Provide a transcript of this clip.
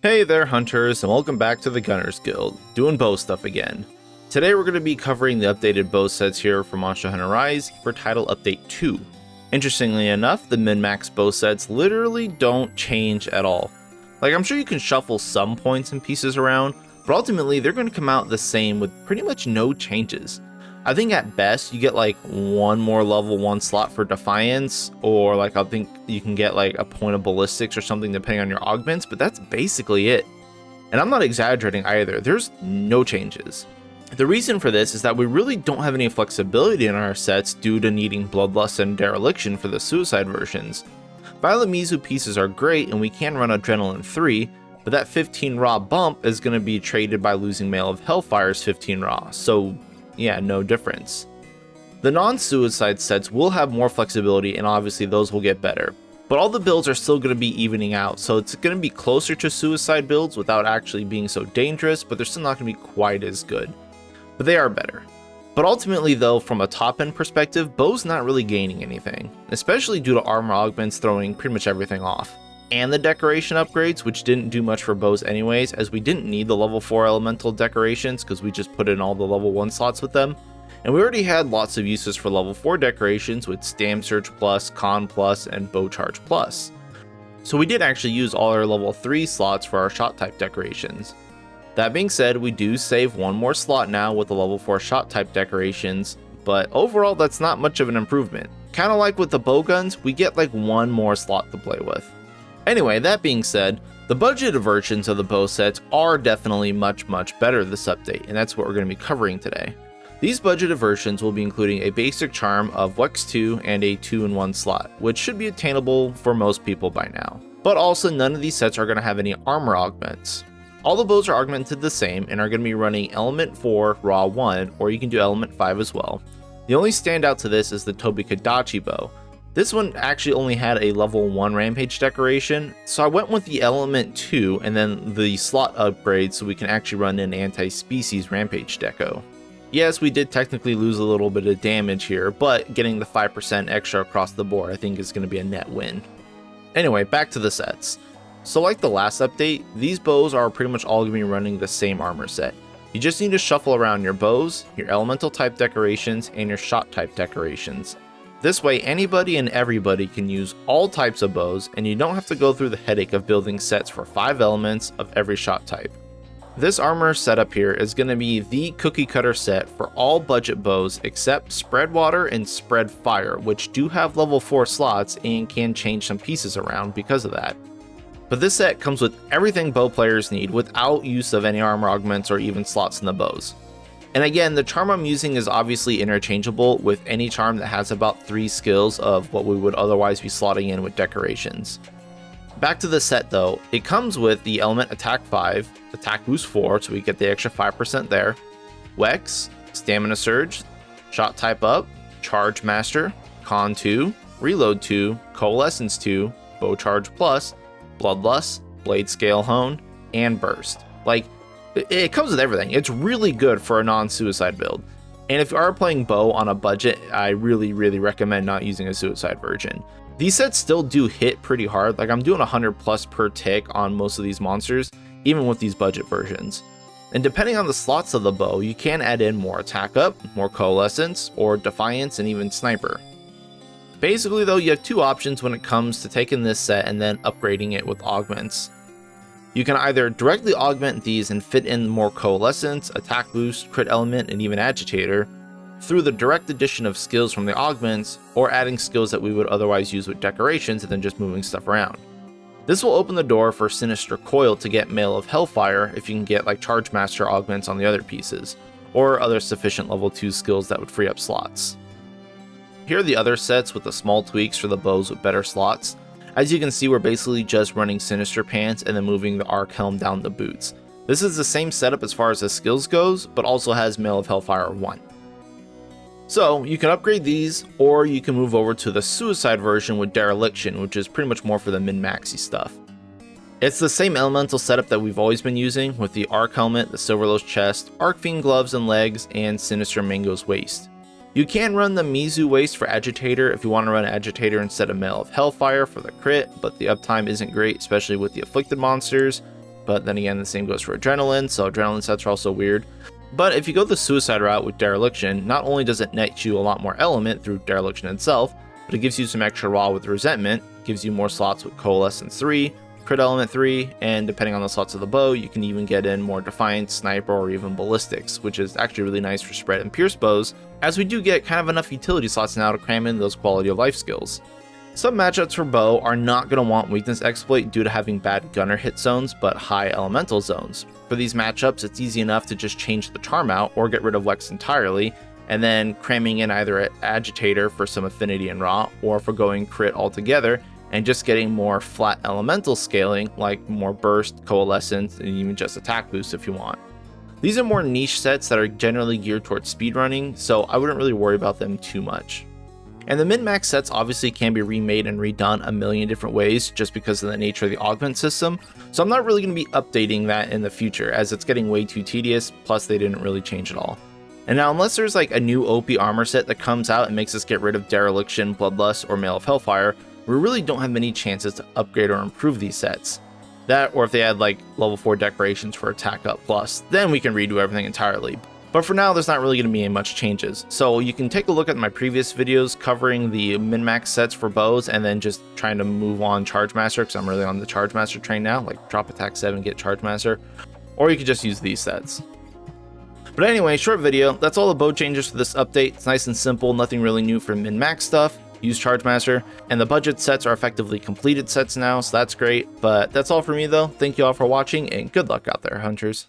Hey there hunters, and welcome back to the Gunners Guild, doing bow stuff again. Today we're going to be covering the updated bow sets here for Monster Hunter Rise for Title Update 2. Interestingly enough, the min-max bow sets literally don't change at all. Like, I'm sure you can shuffle some points and pieces around, but ultimately they're going to come out the same with pretty much no changes. I think at best you get like one more level 1 slot for Defiance, or like I think you can get like a point of ballistics or something depending on your augments, but that's basically it. And I'm not exaggerating either, there's no changes. The reason for this is that we really don't have any flexibility in our sets due to needing Bloodlust and Dereliction for the suicide versions. Violet Mizu pieces are great and we can run Adrenaline 3, but that 15 raw bump is going to be traded by losing Mail of Hellfire's 15 raw, so yeah, no difference. The non-suicide sets will have more flexibility and obviously those will get better, but all the builds are still going to be evening out, so it's going to be closer to suicide builds without actually being so dangerous, but they're still not going to be quite as good. But they are better. But ultimately though, from a top end perspective, bow's not really gaining anything, especially due to armor augments throwing pretty much everything off. And the decoration upgrades, which didn't do much for bows anyways, as we didn't need the level 4 elemental decorations because we just put in all the level 1 slots with them. And we already had lots of uses for level 4 decorations with Stam Surge Plus, Con Plus, and Bow Charge Plus. So we did actually use all our level 3 slots for our shot type decorations. That being said, we do save one more slot now with the level 4 shot type decorations, but overall that's not much of an improvement. Kinda like with the Bowguns, we get like one more slot to play with. Anyway, that being said, the budgeted versions of the bow sets are definitely much better this update, and that's what we're going to be covering today. These budgeted versions will be including a basic charm of Wex 2 and a 2-in-1 slot, which should be attainable for most people by now. But also none of these sets are going to have any armor augments. All the bows are augmented the same and are going to be running Element 4 Raw 1, or you can do Element 5 as well. The only standout to this is the Tobikadachi bow. This one actually only had a level 1 rampage decoration, so I went with the element 2 and then the slot upgrade so we can actually run an anti-species rampage deco. Yes, we did technically lose a little bit of damage here, but getting the 5% extra across the board I think is going to be a net win. Anyway, back to the sets. So like the last update, these bows are pretty much all going to be running the same armor set. You just need to shuffle around your bows, your elemental type decorations, and your shot type decorations. This way anybody and everybody can use all types of bows and you don't have to go through the headache of building sets for 5 elements of every shot type. This armor setup here is going to be the cookie cutter set for all budget bows except Spread Water and Spread Fire, which do have level 4 slots and can change some pieces around because of that. But this set comes with everything bow players need without use of any armor augments or even slots in the bows. And again, the charm I'm using is obviously interchangeable with any charm that has about 3 skills of what we would otherwise be slotting in with decorations. Back to the set though, it comes with the element attack 5, attack boost 4, so we get the extra 5% there, Wex, stamina surge, shot type up, charge master, con 2, reload 2, coalescence 2, bow charge plus, bloodlust, blade scale hone, and burst. Like, it comes with everything. It's really good for a non-suicide build. And if you are playing bow on a budget, I really recommend not using a suicide version. These sets still do hit pretty hard. Like, I'm doing 100 plus per tick on most of these monsters, even with these budget versions. And depending on the slots of the bow, you can add in more attack up, more coalescence, or defiance, and even sniper. Basically though, you have 2 options when it comes to taking this set and then upgrading it with augments. You can either directly augment these and fit in more coalescence, attack boost, crit element, and even agitator through the direct addition of skills from the augments, or adding skills that we would otherwise use with decorations and then just moving stuff around. This will open the door for Sinister Coil to get Mail of Hellfire if you can get like Charge Master augments on the other pieces, or other sufficient level 2 skills that would free up slots. Here are the other sets with the small tweaks for the bows with better slots. As you can see, we're basically just running Sinister Pants and then moving the Arc Helm down the boots. This is the same setup as far as the skills goes, but also has Mail of Hellfire 1. So you can upgrade these, or you can move over to the Suicide version with Dereliction, which is pretty much more for the min-maxy stuff. It's the same elemental setup that we've always been using with the Arc Helmet, the Silverlow's chest, Arc Fiend gloves and legs, and Sinister Mango's waist. You can run the Mizu waist for Agitator if you want to run Agitator instead of Mail of Hellfire for the crit, but the uptime isn't great, especially with the afflicted monsters. but then again, the same goes for Adrenaline, so Adrenaline sets are also weird. But if you go the Suicide route with Dereliction, not only does it net you a lot more element through Dereliction itself, but it gives you some extra raw with Resentment, gives you more slots with Coalescence 3, Crit Element 3, and depending on the slots of the bow, you can even get in more Defiance, Sniper, or even Ballistics, which is actually really nice for spread and pierce bows, as we do get kind of enough utility slots now to cram in those quality of life skills. Some matchups for bow are not going to want Weakness Exploit due to having bad gunner hit zones but high elemental zones. For these matchups, it's easy enough to just change the charm out or get rid of Wex entirely, and then cramming in either an Agitator for some affinity and raw, or for going crit altogether, and just getting more flat elemental scaling like more burst, coalescence, and even just attack boost if you want. These are more niche sets that are generally geared towards speedrunning, so I wouldn't really worry about them too much. And the min-max sets obviously can be remade and redone a million different ways just because of the nature of the augment system, so I'm not really going to be updating that in the future as it's getting way too tedious, plus they didn't really change at all. And now unless there's like a new OP armor set that comes out and makes us get rid of Dereliction, Bloodlust, or Mail of Hellfire, we really don't have many chances to upgrade or improve these sets. That, or if they add like level 4 decorations for attack up plus, then we can redo everything entirely. But for now, there's not really going to be much changes. So you can take a look at my previous videos covering the min-max sets for bows and then just trying to move on Charge Master, because I'm really on the Charge Master train now, like drop attack 7, get Charge Master. Or you could just use these sets. But anyway, short video, that's all the bow changes for this update. It's nice and simple, nothing really new for min-max stuff. Use Charge Master, and the budget sets are effectively completed sets now, so that's great. But that's all for me though. Thank you all for watching, and good luck out there, hunters.